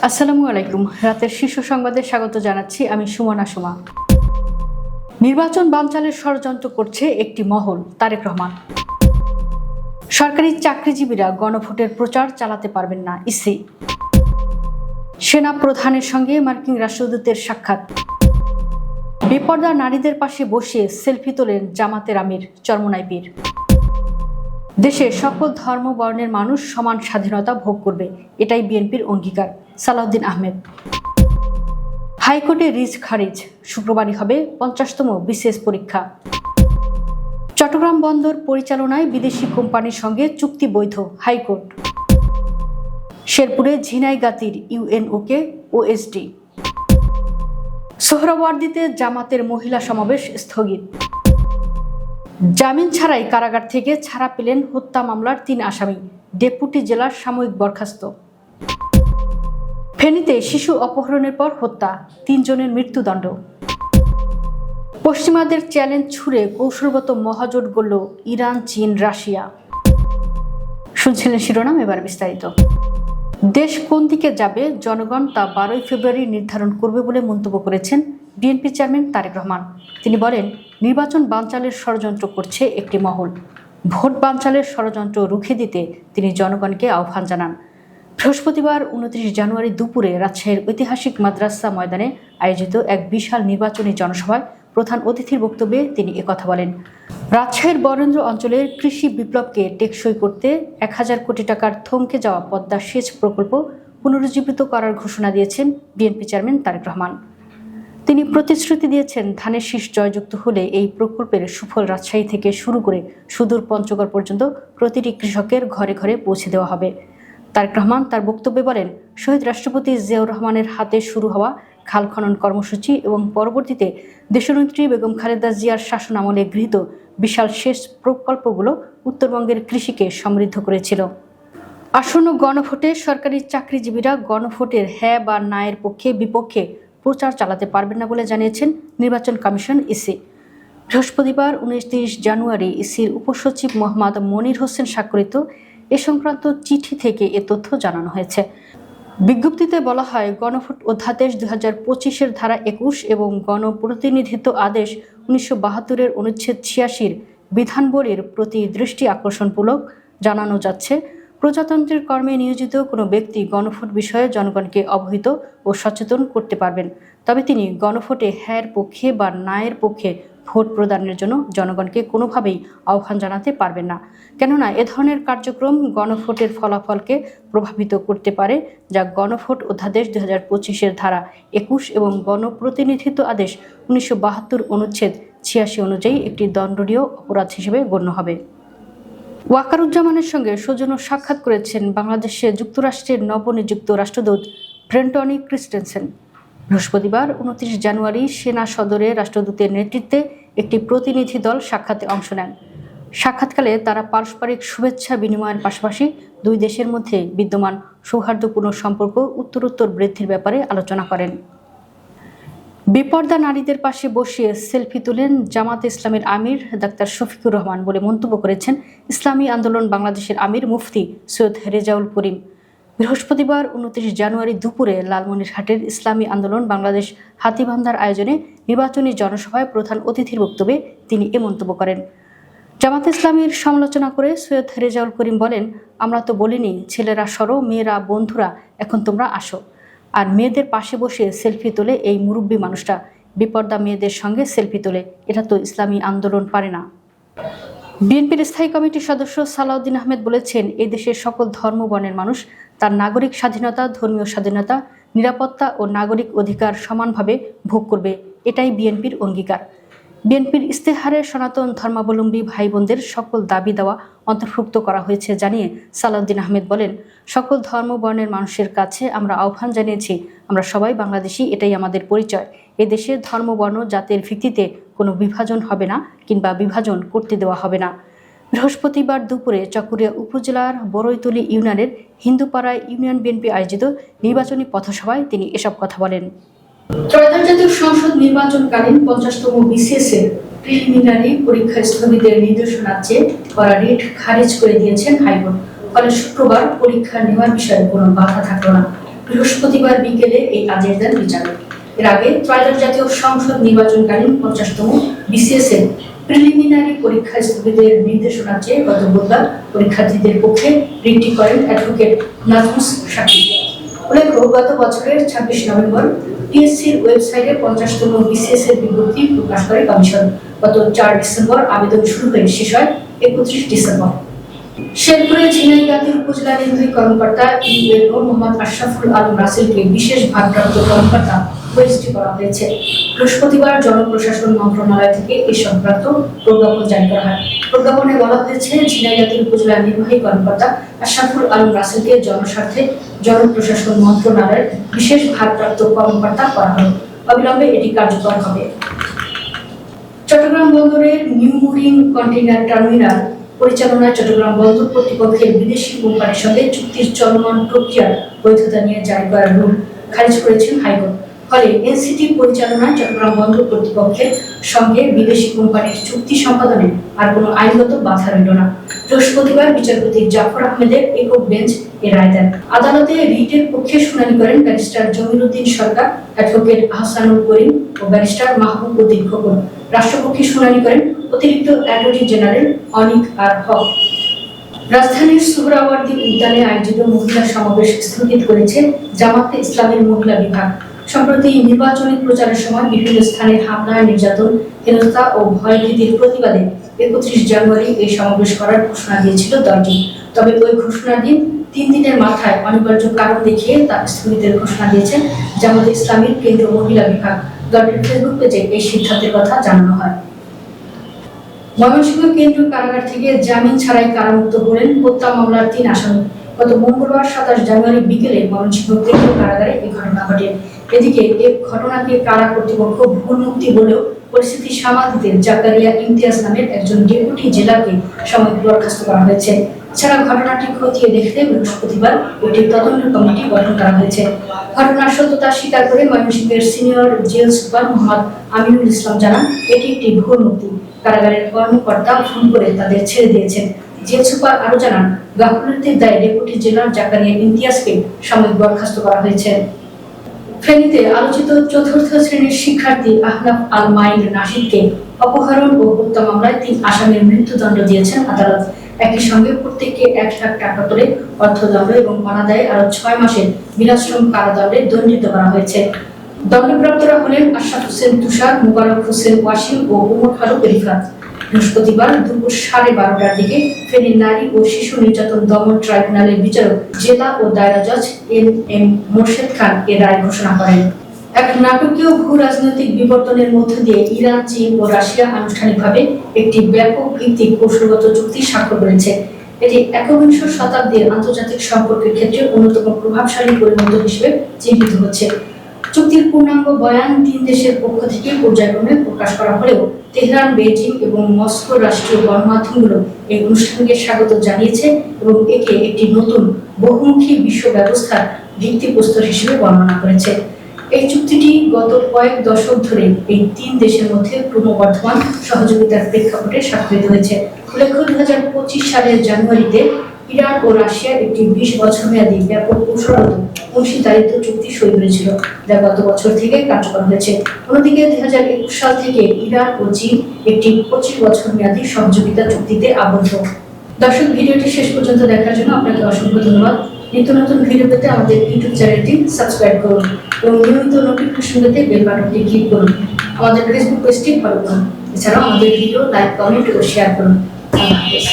আসসালামু আলাইকুম। রাতের শীর্ষ সংবাদে স্বাগত জানাচ্ছি আমি সুমনা সুমা। নির্বাচন বানচালের ষড়যন্ত্র করছে একটি মহল। তারেক রহমান। সরকারি চাকরিজীবীরা গণভোটের প্রচার চালাতে পারবেন না, ইসি। সেনা প্রধানের সঙ্গে মার্কিন রাষ্ট্রদূতের সাক্ষাৎ। বেপর্দা নারীদের পাশে বসিয়ে সেলফি তোলেন জামাতের আমির চরমোনাই পীর। দেশের সকল ধর্ম বর্ণের মানুষ সমান স্বাধীনতা ভোগ করবে, এটাই বিএনপির অঙ্গীকার, সালাউদ্দিন আহমেদ। হাইকোর্টে রিট খারিজ, শুক্রবারই হবে 50তম বিসিএস পরীক্ষা। চট্টগ্রাম বন্দর পরিচালনায় বিদেশি কোম্পানির সঙ্গে চুক্তি বৈধ, হাইকোর্ট। শেরপুরে ঝিনাইগাতির ইউএনওকে ওএসডি। সোহরাওয়ার্দীতে জামাতের মহিলা সমাবেশ স্থগিত। জামিন ছাড়াই কারাগার থেকে ছাড়া পেলেন হত্যা মামলার 3 আসামি, ডেপুটি জেলার সাময়িক বরখাস্ত। ফেনীতে শিশু অপহরণের পর হত্যা, 3 জনের মৃত্যুদণ্ড। পশ্চিমাদের চ্যালেঞ্জ ছুড়ে কৌশলগত মহাজোট গড়ল ইরান, চীন, রাশিয়া। শুনছিলেন শিরোনাম, এবার বিস্তারিত। দেশ কোন দিকে যাবে জনগণ তা 12ই ফেব্রুয়ারি নির্ধারণ করবে বলে মন্তব্য করেছেন বিএনপি চেয়ারম্যান তারেক রহমান। তিনি বলেন, নির্বাচন বানচালের ষড়যন্ত্র করছে একটি মহল। ভোট বানচালের ষড়যন্ত্র রুখে দিতে তিনি জনগণকে আহ্বান জানান। বৃহস্পতিবার 29 জানুয়ারি দুপুরে রাজশাহীর ঐতিহাসিক মাদ্রাসা ময়দানে আয়োজিত এক বিশাল নির্বাচনী জনসভায় প্রধান অতিথির বক্তব্যে তিনি একথা বলেন। রাজশাহীর বরেন্দ্র অঞ্চলের কৃষি বিপ্লবকে টেকসই করতে 1000 কোটি টাকার থমকে যাওয়া পদ্মা সেচ প্রকল্প পুনরুজ্জীবিত করার ঘোষণা দিয়েছেন বিএনপি চেয়ারম্যান তারেক রহমান। তিনি প্রতিশ্রুতি দিয়েছেন, ধানের শীষ জয়যুক্ত হলে এই প্রকল্পের সুফল রাজশাহী থেকে শুরু করে সুদূর পঞ্চগড় পর্যন্ত প্রতিটি কৃষকের ঘরে ঘরে পৌঁছে দেওয়া হবে। তারেক রহমান তার বক্তব্যে বলেন, শহীদ রাষ্ট্রপতি জিয়াউর রহমানের হাতে শুরু হওয়া খাল খনন কর্মসূচি এবং পরবর্তীতে দেশনেত্রী বেগম খালেদা জিয়ার শাসন আমলে গৃহীত বিশাল সেচ প্রকল্পগুলো উত্তরবঙ্গের কৃষিকে সমৃদ্ধ করেছিল। আসন্ন গণভোটে সরকারি চাকরিজীবীরা গণভোটের হ্যাঁ বা না এর পক্ষে বিপক্ষে প্রচার চালাতে পারবেন না বলে জানিয়েছেন নির্বাচন কমিশন, ইসি। বৃহস্পতিবার 29 জানুয়ারি ইসির উপসচিব মোহাম্মদ মনির হোসেন স্বাক্ষরিত এ সংক্রান্ত চিঠি থেকে এ তথ্য জানানো হয়েছে। বিজ্ঞপ্তিতে বলা হয়, গণভোট অধ্যাদেশ 2025-এর ধারা 21 এবং গণপ্রতিনিধিত্ব আদেশ 1972-এর অনুচ্ছেদ 86-র বিধানবলীর প্রতি দৃষ্টি আকর্ষণমূলক জানানো যাচ্ছে, প্রজাতন্ত্রের কর্মে নিয়োজিত কোনো ব্যক্তি গণভোট বিষয়ে জনগণকে অবহিত ও সচেতন করতে পারবেন, তবে তিনি গণভোটে হ্যাঁর পক্ষে বা না এর পক্ষে ভোট প্রদানের জন্য জনগণকে কোনোভাবেই আহ্বান জানাতে পারবেন না, কেননা এ ধরনের কার্যক্রম গণভোটের ফলাফলকে প্রভাবিত করতে পারে, যা গণভোট অধ্যাদেশ 2025-এর ধারা 21 এবং গণপ্রতিনিধিত্ব আদেশ 1972 অনুচ্ছেদ 86 অনুযায়ী একটি দণ্ডনীয় অপরাধ হিসেবে গণ্য হবে। ওয়াকারুজ্জামানের সঙ্গে সৌজন্য সাক্ষাৎ করেছেন বাংলাদেশে যুক্তরাষ্ট্রের নবনিযুক্ত রাষ্ট্রদূত ব্রেন্টনি ক্রিস্টেনসেন। বৃহস্পতিবার 29 জানুয়ারি সেনা সদরে রাষ্ট্রদূতের নেতৃত্বে একটি প্রতিনিধি দল সাক্ষাতে অংশ নেন। সাক্ষাৎকালে তারা পারস্পরিক শুভেচ্ছা বিনিময়ের পাশাপাশি দুই দেশের মধ্যে বিদ্যমান সৌহার্দ্যপূর্ণ সম্পর্ক উত্তরোত্তর বৃদ্ধির ব্যাপারে আলোচনা করেন। বেপর্দা নারীদের পাশে বসিয়ে সেলফি তুলেন জামাত ইসলামের আমির ডাক্তার শফিকুর রহমান বলে মন্তব্য করেছেন ইসলামী আন্দোলন বাংলাদেশের আমির মুফতি সৈয়দ রেজাউল করিম। বৃহস্পতিবার 29 জানুয়ারি দুপুরে লালমনিরহাটের ইসলামী আন্দোলন বাংলাদেশ হাতীবান্ধার আয়োজনে নির্বাচনী জনসভায় প্রধান অতিথির বক্তব্যে তিনি এ মন্তব্য করেন। জামাত ইসলামীর সমালোচনা করে সৈয়দ রেজাউল করিম বলেন, আমরা তো বলিনি ছেলেরা সরো, মেয়েরা বন্ধুরা এখন তোমরা আসো, আর মেয়েদের পাশে বসে সেলফি তোলে এই মুরব্বী মানুষটা, বেপর্দা মেয়েদের সঙ্গে সেলফি তোলে, এটা তো ইসলামী আন্দোলন পারে না। বিএনপির স্থায়ী কমিটির সদস্য সালাউদ্দিন আহমেদ বলেছেন, এই দেশের সকল ধর্ম বর্ণের মানুষ তার নাগরিক স্বাধীনতা, ধর্মীয় স্বাধীনতা, নিরাপত্তা ও নাগরিক অধিকার সমানভাবে ভোগ করবে, এটাই বিএনপির অঙ্গীকার। বিএনপির ইস্তেহারে সনাতন ধর্মাবলম্বী ভাই বোনদের সকল দাবি দেওয়া অন্তর্ভুক্ত করা হয়েছে জানিয়ে সালাউদ্দিন আহমেদ বলেন, সকল ধর্ম বর্ণের মানুষের কাছে আমরা আহ্বান জানিয়েছি, আমরা সবাই বাংলাদেশি, এটাই আমাদের পরিচয়। এদেশে ধর্ম বর্ণ জাতের ভিত্তিতে কোনো বিভাজন হবে না কিংবা বিভাজন করতে দেওয়া হবে না। বৃহস্পতিবার দুপুরে চকরিয়া উপজেলার বড়ইতলী ইউনিয়নের হিন্দুপাড়ায় ইউনিয়ন বিএনপি আয়োজিত নির্বাচনী পথসভায় তিনি এসব কথা বলেন। ত্রয়োদশ জাতীয় সংসদ নির্বাচনকালীন 50তম বিসিএস-এর প্রিলিমিনারি পরীক্ষা স্থগিতের নির্দেশনা চেয়ে করা রিট খারিজ করে দিয়েছেন হাইকোর্ট। ফলে শুক্রবার পরীক্ষা নেওয়ার বিষয়ে কোনো বাধা থাকল না। বৃহস্পতিবার বিকেলে এই আদেশ দেন বিচারক। এর আগে ত্রয়োদশ জাতীয় সংসদ নির্বাচনকালীন 50তম বিসিএস এর প্রিলিমিনারি পরীক্ষা স্থগিতের নির্দেশনা চেয়ে গত বুধবার পরীক্ষার্থীদের পক্ষে রিটটি করেন অ্যাডভোকেট নাজমুস শাকিব। উল্লেখ্য, গত বছরের 26 নভেম্বর টিএসসির ওয়েবসাইটে 50তম বিসিএস এর বিজ্ঞপ্তি প্রকাশ করে কমিশন। গত 4 ডিসেম্বর আবেদন শুরু হয়ে শেষ হয় 31 ডিসেম্বর। শেরপুরে ঝিনাইগাতীর উপজেলা নির্বাহী কর্মকর্তা ইউএনও মোহাম্মদ আশরাফুল আলম রাসেলকে বিশেষ ভারপ্রাপ্ত কর্মকর্তা ওএসডি করা হয়েছে। বৃহস্পতিবার জনপ্রশাসন মন্ত্রণালয় থেকে এই সংক্রান্ত প্রজ্ঞাপন জারি করা হয়। প্রজ্ঞাপনে বলা হয়েছে, ঝিনাইগাতীর উপজেলা নির্বাহী কর্মকর্তা আশরাফুল আলম রাসেলকে জনস্বার্থে জনপ্রশাসন মন্ত্রণালয়ের বিশেষ ভারপ্রাপ্ত কর্মকর্তা করা হলো। অবিলম্বে এটি কার্যকর হবে। চট্টগ্রাম বন্দরের নিউ মুরিং কন্টেইনার টার্মিনাল পরিচালনায় চট্টগ্রাম বন্দর কর্তৃপক্ষের বিদেশি কোম্পানির সঙ্গে চুক্তির চলমান প্রক্রিয়ার বৈধতা নিয়ে জারি করা রুল খারিজ করেছেন হাইকোর্ট। ফলে এনসিটি পরিচালনায় চট্টগ্রাম বন্দর কর্তৃপক্ষের সঙ্গে বিদেশি কোম্পানির চুক্তি সম্পাদনে আর কোনো আইনগত বাধা রইল না। বৃহস্পতিবার বিচারপতি জাফর আহমেদের একক বেঞ্চ এ রায় দেন। আদালতে রিটের পক্ষে শুনানি করেন ব্যারিস্টার জমিরুদ্দিন সরকার, অ্যাডভোকেট আহসানুল করিম ও ব্যারিস্টার মাহবুব উদ্দিন খোকন। রাষ্ট্রপক্ষে শুনানি করেন অতিরিক্ত অ্যাটর্নি জেনারেল অনিক আর হক। রাজধানীর সোহরাওয়ার্দী উদ্যানে আয়োজিত মহিলা সমাবেশ স্থগিত করেছে জামাতে ইসলামের মহিলা বিভাগ। সম্প্রতি নির্বাচনী প্রচারের সময় বিভিন্ন স্থানে হামলা, নির্যাতন, হেনস্থা ও ভয়ভীতির প্রতিবাদে 31 জানুয়ারি এই সমাবেশ করার ঘোষণা দিয়েছিল দলটি। তবে ওই ঘোষণার দিন 3 দিনের মাথায় অনিবার্য কারণ দেখিয়ে তা স্থগিতের ঘোষণা দিয়েছেন জামাতে ইসলামের কেন্দ্রীয় মহিলা বিভাগ। দলটির ফেসবুক পেজে এই সিদ্ধান্তের কথা জানানো হয়। ময়মনসিংহ কেন্দ্রীয় কারাগার থেকে জামিন ছাড়াই কারামুক্ত হলেন হত্যা মামলার 3 আসামি। গত মঙ্গলবার 27 জানুয়ারি বিকেলে ময়মনসিংহ কেন্দ্রীয় কারাগারে এই ঘটনা ঘটে। এদিকে এই ঘটনাকে কারা কর্তৃপক্ষ ভুল মুক্তি বলেও পরিস্থিতি সামাল দিতে জাকারিয়া ইমতিয়াজ নামের একজন ডেপুটি জেলাকে সাময়িক বরখাস্ত করা হয়েছে। এছাড়া ঘটনাটি খতিয়ে দেখতে বৃহস্পতিবার একটি তদন্ত কমিটি গঠন করা হয়েছে। ঘটনার সত্যতা স্বীকার করে ময়মনসিংহের senior jail super Mohammad Aminul Islam জানান, এটি একটি ভুল মুক্তি। কারাগারের কর্মকর্তা ফোন করে তাদের ছেড়ে দিয়েছেন। জেল সুপার আরো জানান, গাফিলতির দায়ে ডেপুটি জেলার জাকারিয়া ইমতিয়াজকে সাময়িক বরখাস্ত করা হয়েছে। ফেনীতে আলোচিত চতুর্থ শ্রেণীর শিক্ষার্থী আহনাফ আল মাইন নাশিদকে অপহরণ ও হত্যা মামলায় 3 আসামির মৃত্যুদণ্ড দিয়েছেন আদালত। একই সঙ্গে প্রত্যেককে 1 লাখ টাকা করে অর্থদণ্ড এবং অনাদায়ে আরো 6 মাসের বিনাশ্রম কারাদণ্ডে দণ্ডিত করা হয়েছে। দণ্ডপ্রাপ্তরা হলেন আশরাফ হোসেন তুষার, মুবারক হোসেন ওয়াসিম ও ওমর ফারুক রিফাত। বৃহস্পতিবার দুপুর 12:30টার দিকে ফেনী নারী ও শিশু নির্যাতন দমন ট্রাইব্যুনালের বিচারক জেলা ও দায়রা জজ এম মোর্শেদ খান এর রায় ঘোষণা করেন। এক নাটকীয় ভূ রাজনৈতিক বিবর্তনের মধ্য দিয়ে ইরান, চীন ও রাশিয়া আনুষ্ঠানিকভাবে একটি ব্যাপক ভিত্তিক কৌশলগত চুক্তি স্বাক্ষর করেছে। এটি একবিংশ শতাব্দীর আন্তর্জাতিক সম্পর্কের ক্ষেত্রে অন্যতম প্রভাবশালী পরিবর্তন হিসেবে চিহ্নিত হচ্ছে। চুক্তির পূর্ণাঙ্গ বয়ান 3 দেশের পক্ষ থেকে পর্যায়ক্রমে প্রকাশ করা হলেও তেহরান, বেইজিং এবং মস্কোর রাষ্ট্রীয় গণমাধ্যমগুলো এই অনুষ্ঠানকে স্বাগত জানিয়েছে এবং একে একটি নতুন বহুমুখী বিশ্ব ব্যবস্থার ভিত্তিপ্রস্তর হিসেবে বর্ণনা করেছে। এই চুক্তিটি গত কয়েক দশক ধরে এই 3 দেশের মধ্যে ক্রমবর্ধমান সহযোগিতার প্রেক্ষাপটে স্বাক্ষরিত হয়েছে। উল্লেখ্য, 2025 সালের জানুয়ারিতে ইরান ও রাশিয়া একটি 20 বছর মেয়াদী ব্যাপক কৌশলগত অংশীদারিত্ব চুক্তি সই করেছিল, যা গত বছর থেকে কার্যকর হয়েছে। অন্যদিকে 2021 সাল থেকে ইরান ও চীন একটি 25 বছর মেয়াদী সহযোগিতা চুক্তিতে আবদ্ধ। দর্শক, ভিডিওটি শেষ পর্যন্ত দেখার জন্য আপনাকে অসংখ্য ধন্যবাদ। নিত্য নতুন ভিডিও পেতে আমাদের ইউটিউব চ্যানেলটি সাবস্ক্রাইব করুন এবং নিয়মিত নোটিফিকেশন পেতে বেল বাটনটি ক্লিক করুন। আমাদের ফেসবুক পেজটি ফলো করুন। এছাড়াও আমাদের ভিডিও লাইক, কমেন্ট ও শেয়ার করুন। আল্লাহ হাফেজ।